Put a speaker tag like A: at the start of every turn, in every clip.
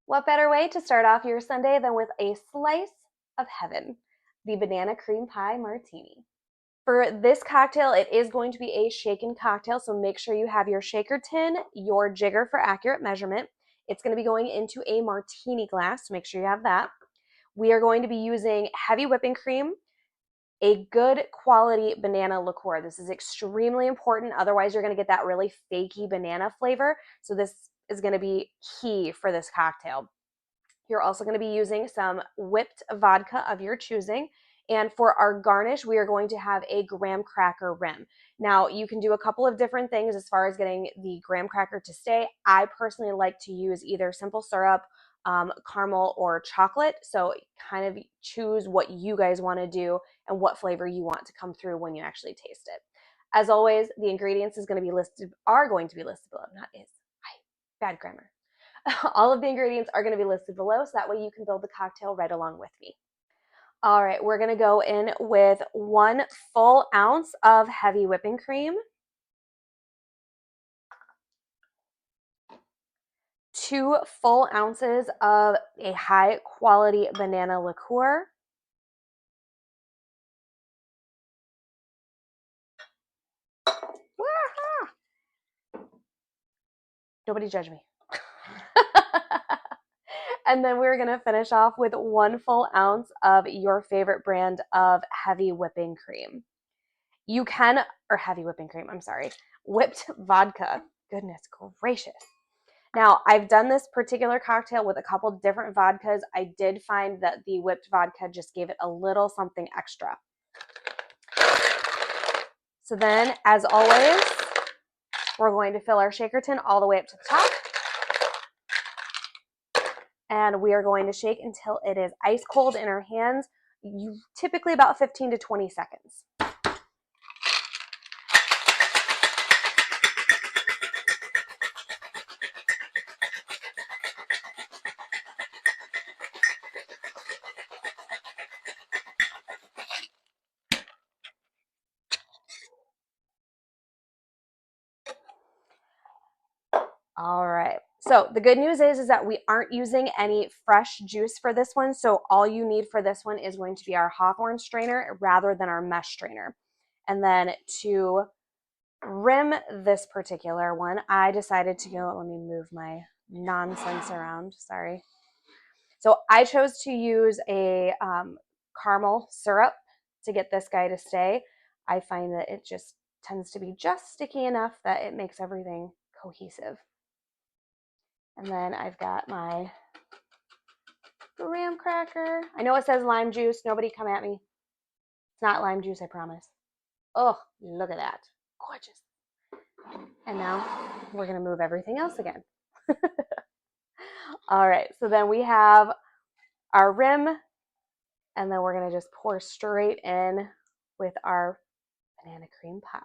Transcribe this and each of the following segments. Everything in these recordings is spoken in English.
A: What better way to start off your Sunday than with a slice of heaven, the banana cream pie martini. For this cocktail, it is going to be a shaken cocktail, so make sure you have your shaker tin, your jigger for accurate measurement. It's going to be going into a martini glass, so make sure you have that. We are going to be using heavy whipping cream, a good quality banana liqueur. This is extremely important, otherwise you're going to get that really fakey banana flavor, so this is going to be key for this cocktail. You're also going to be using some whipped vodka of your choosing. And for our garnish, we are going to have a graham cracker rim. Now, you can do a couple of different things as far as getting the graham cracker to stay. I personally like to use either simple syrup, caramel, or chocolate. So kind of choose what you guys want to do and what flavor you want to come through when you actually taste it. As always, the ingredients are going to be listed below, not is. Bad grammar. All of the ingredients are going to be listed below, so that way you can build the cocktail right along with me. All right, we're going to go in with 1 full ounce of heavy whipping cream, 2 full ounces of a high quality banana liqueur, nobody judge me. And then we're going to finish off with 1 full ounce of your favorite brand of heavy whipping cream. You can, or heavy whipping cream, I'm sorry, whipped vodka. Goodness gracious. Now, I've done this particular cocktail with a couple different vodkas. I did find that the whipped vodka just gave it a little something extra. So then, as always, we're going to fill our shaker tin all the way up to the top. And we are going to shake until it is ice cold in our hands, typically about 15 to 20 seconds. All right. So the good news is that we aren't using any fresh juice for this one. So all you need for this one is going to be our Hawthorne strainer rather than our mesh strainer. And then to rim this particular one, I decided to go, let me move my nonsense around. Sorry. So I chose to use a caramel syrup to get this guy to stay. I find that it just tends to be just sticky enough that it makes everything cohesive. And then I've got my graham cracker. I know it says lime juice. Nobody come at me. It's not lime juice, I promise. Oh, look at that. Gorgeous. And now we're going to move everything else again. All right, so then we have our rim, and then we're going to just pour straight in with our banana cream pie.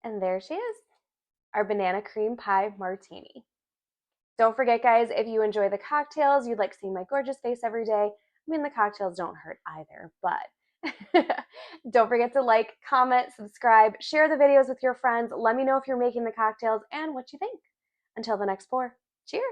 A: And there she is, our banana cream pie martini. Don't forget, guys, if you enjoy the cocktails, you'd like seeing my gorgeous face every day. I mean, the cocktails don't hurt either, but don't forget to like, comment, subscribe, share the videos with your friends. Let me know if you're making the cocktails and what you think. Until the next pour, cheers.